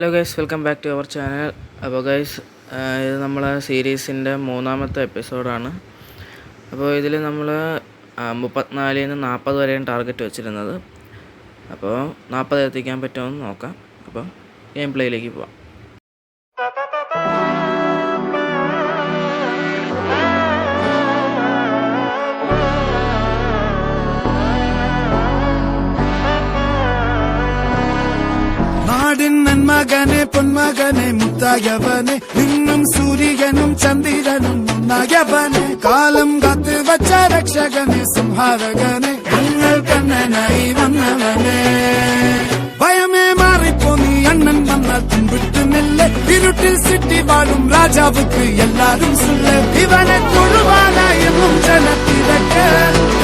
Hello guys, welcome back to our channel. അപ്പോൾ guys, ഇത് നമ്മളെ സീരീസിൻ്റെ 3-ാമത്തെ എപ്പിസോഡാണ്. അപ്പോൾ ഇതിൽ നമ്മൾ 34-ൽ നിന്ന് 40 വരെയാണ് ടാർഗറ്റ് വെച്ചിരുന്നത്. അപ്പോൾ 40 എത്തിക്കാൻ പറ്റുമെന്ന് നോക്കാം. അപ്പോൾ ഗെയിം പ്ലേയിലേക്ക് പോവാം. മകനെ പൊന്മകനെ മുത്തായവനെ നിന്നും സൂര്യനും ചന്ദ്രനും ഒന്നായവനെ കാലം കാത്ത് വച്ച രക്ഷകനെ സംഹാരകനെ ഞങ്ങൾ കണ്ണനായി വന്നവനെ ഭയമേ മാറിപ്പോ നീ അണ്ണൻ വന്നാൽ തുമ്പിട്ട് നെല്ല് ഇരുട്ടിൽ സിറ്റി വാഴും രാജാവുക്ക് എല്ലാരും സുല്ല് ഇവനെ തൊഴുവാനായെന്നും ജനത്തിരക്ക്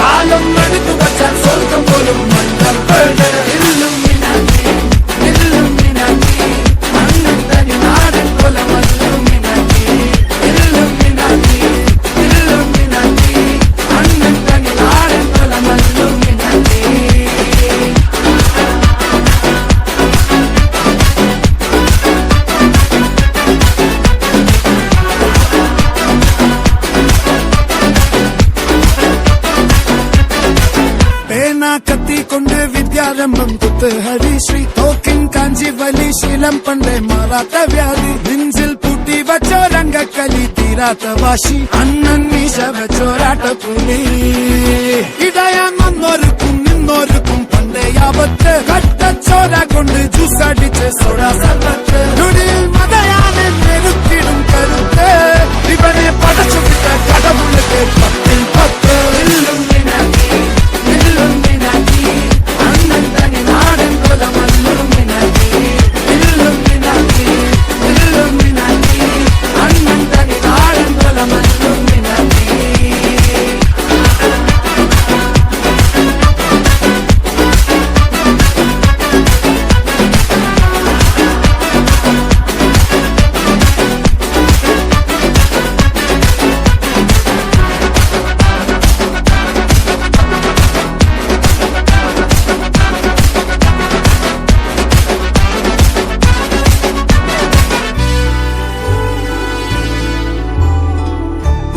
കാലം എടുത്തു വച്ചാൽ സ്വർഗം പോലും മണ്ണപ്പേട് കത്തിക്കൊണ്ട് വിദ്യാരംഭം കുത്ത് ഹരിശ്രീ തോക്കിൻ കാഞ്ചി വലി ശീലം പണ്ടേ മാറാത്ത വ്യാധി നെഞ്ചിൽ പൂട്ടി വച്ചോരംഗക്കലി തീരാത്ത വാശി അണ്ണൻ മീശ വെച്ചോരാട്ടപ്പുലി ഇടയാൻ വന്നോർക്കും നിന്നോർക്കും പണ്ടേ ആപത്ത് കട്ടച്ചോര കൊണ്ട് ജ്യൂസടിച്ച് സോഡാ സർബത്ത് നുടിയിൽ മതയാനെ മെരുക്കിടും കരുത്ത് ഇവനെ പടച്ചു വിട്ട കടവുള്ളത് 10-10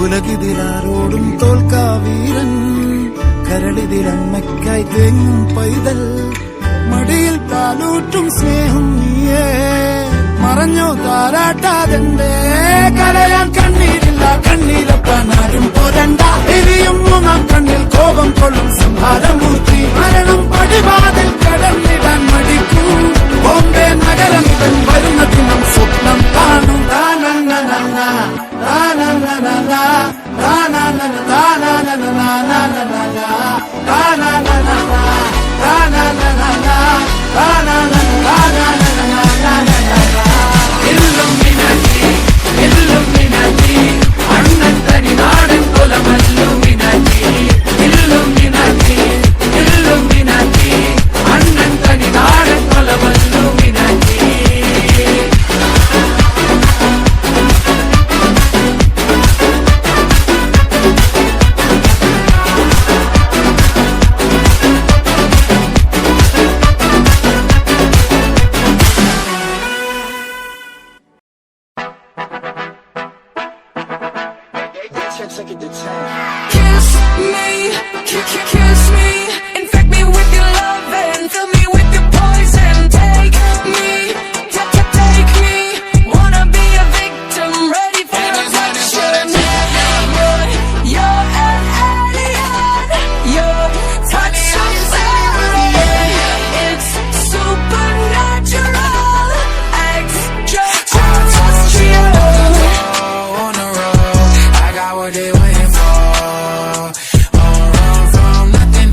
ഉലകിതിലാരോടും തോൽക്കാവീരൻ കരളിതിലമ്മയ്ക്കായി തേങ്ങും പൈതൽ മടിയിൽ പാലൂട്ടും സ്നേഹം നീയേ മറഞ്ഞോ താരാട്ടാതെന്റെ കരയാൻ കണ്ണീരില്ല കണ്ണീരപ്പാനാരും പോരണ്ട ഇനിയും മൂന്നാം കണ്ണിൽ കോപം കൊള്ളും സംഹാരമൂർത്തി മരണം പടിവാതിൽ കടന്നിടാൻ മടിക്കും ബോംബെ നഗരം ഇവൻ വരുന്ന ദിനം സ്വപ്നം കാണും Kiss me, kiss me, infect me with your love and fill me with your poison. Take me, take me, wanna be a victim, ready for action. You're an alien, your touch is alien. It's supernatural, extraterrestrial. On the road, I got what they waiting for. Won't run from nothing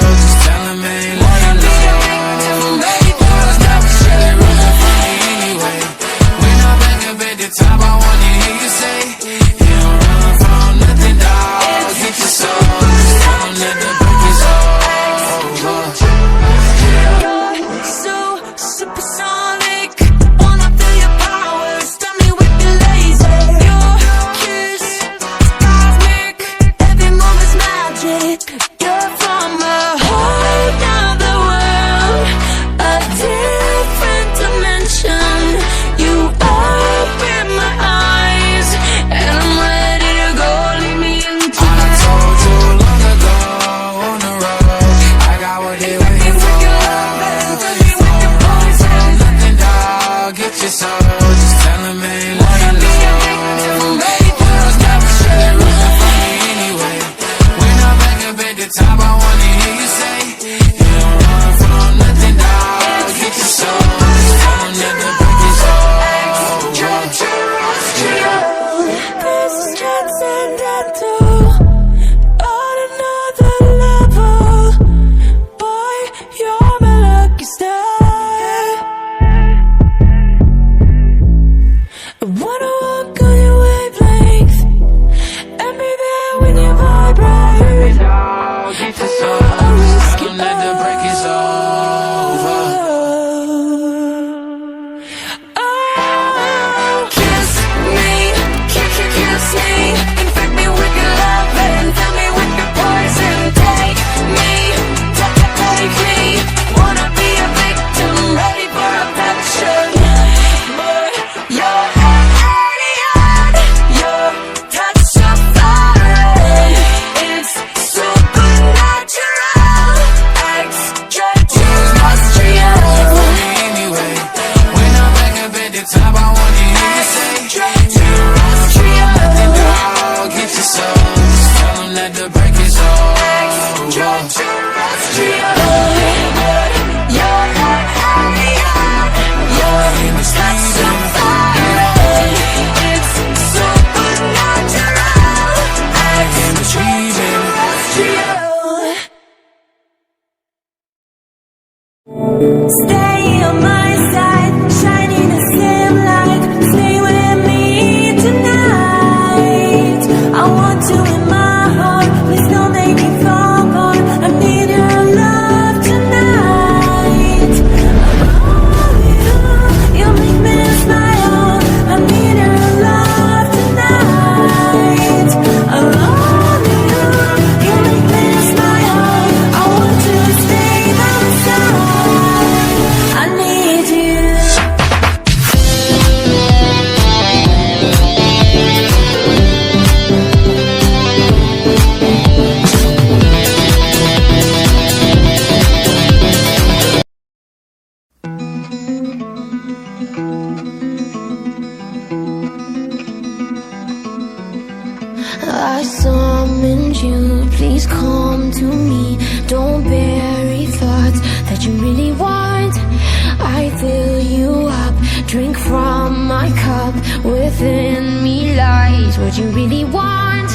just tell him ain't laying low. Cause that was really rooting for me anyway. When I'm back up at the top, I wanna hear you say, you don't run from nothing, dog. Get your soul, just tell him that the break is over. You're so supersonic. Wanna feel your power, stun me with your laser. Your kiss is cosmic, every move is magic. You're from a whole nother world, a different dimension. You open my eyes, and I'm ready to go. Lead me into I done told you long ago on the road, I got what they waiting for. Nothing, dog, get your soul, just tell him ain't laying low. Cause that was really rooting for me anyway. When I'm back up at the top, I wanna hear you say, you don't run from nothing, dog. Get your soul, just tell him that the break is over. this is transcendental, on another level. Boy, you're my lucky star. I wanna walk on your wavelength and be there when you vibrate. Get your soul, just tell him that the break is over. Oh, kiss me, kiss me, infect me with your love and fill me with your poison. Take me, take me, wanna be a victim, ready for affection. Boy, you're alien, your touch so foreign, it's supernatural, extraterrestrial. Anyway, when I'm back up at the top, I wanna hear you say, Extraterrestrial. nothing, dog, get your soul, just tell him that the break is over. Extraterrestrial. You're alien. Your touch so foreign, it's supernatural, extraterrestrial. Stay on my side, shining the same light. Stay with me tonight. I want you in my heart. Please don't make me fall apart. I need your love tonight. I love you. You make me smile. I need your love tonight. I love you. You make me smile. I want to stay by my side. I need you. I summoned you, please come to me. Don't bury thoughts that you really want. I fill you up, drink from my cup. Within me lies what you really want.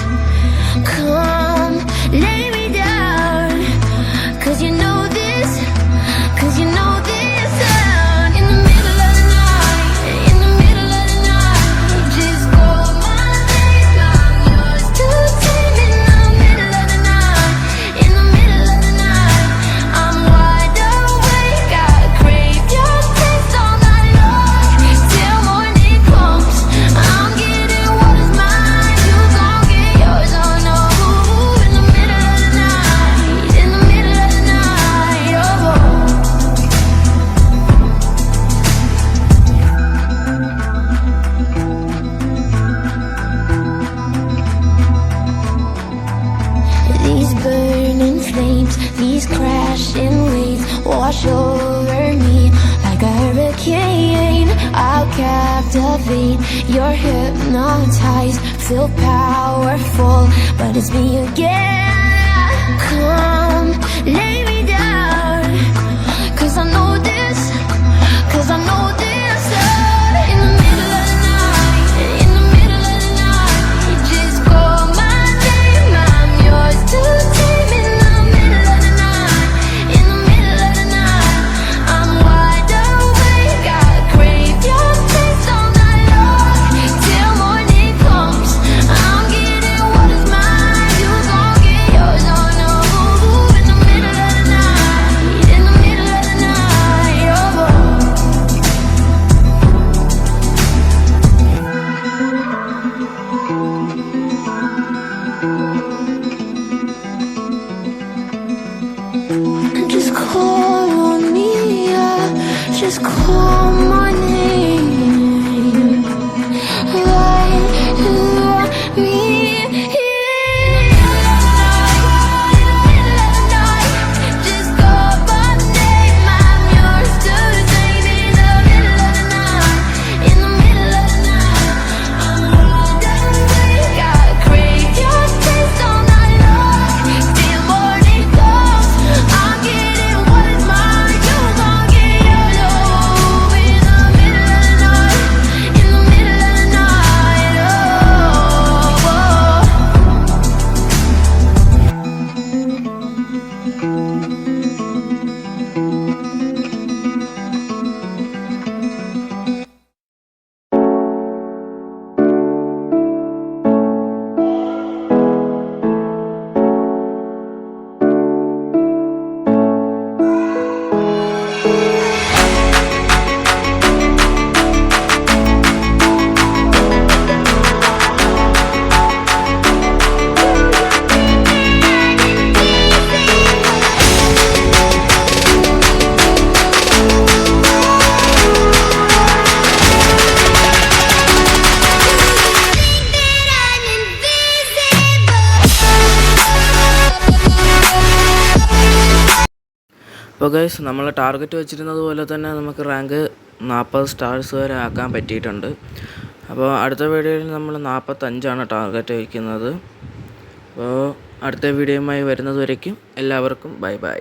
Come, lay me down, 'cause you know this, 'cause you know this sound. In the middle of the night, in the middle of the night, just call my name, I'm yours to take. In the middle of the night, in the middle of the night, I'm wide awake, I crave your taste all night long. Till morning comes, I'm getting what is mine, you gon' get yours, oh no. In the middle of the night, in the middle of the night, oh. These burning flames, these crashing waves wash over me like a hurricane. I'll captivate, you're hypnotized, feel powerful, but it's me again. Come, lay me down, 'cause I know this, 'cause I know this. In the middle of the night, in the middle of the night, just call my name, I'm yours to take. In the middle of the night. call on me, yeah. Just call my name. Right to me. Just call my name. I'm yours to take in the middle of the night. In the middle of the night, I'm wide awake. I crave your taste all night long. Till morning comes, I'm getting what is mine. You gon' get your love in the middle of the night. In the middle of the night, oh. അപ്പോൾ guys നമ്മൾ target വെച്ചിരുന്നത് പോലെ തന്നെ നമുക്ക് rank 40 stars വരെ ആക്കാൻ പറ്റിയിട്ടുണ്ട്. അപ്പോൾ അടുത്ത വീഡിയോയിൽ നമ്മൾ 45 ടാർഗറ്റ് വയ്ക്കുന്നത്. അപ്പോൾ അടുത്ത വീഡിയോയുമായി വരുന്നത് വരയ്ക്കും എല്ലാവർക്കും ബൈ ബൈ.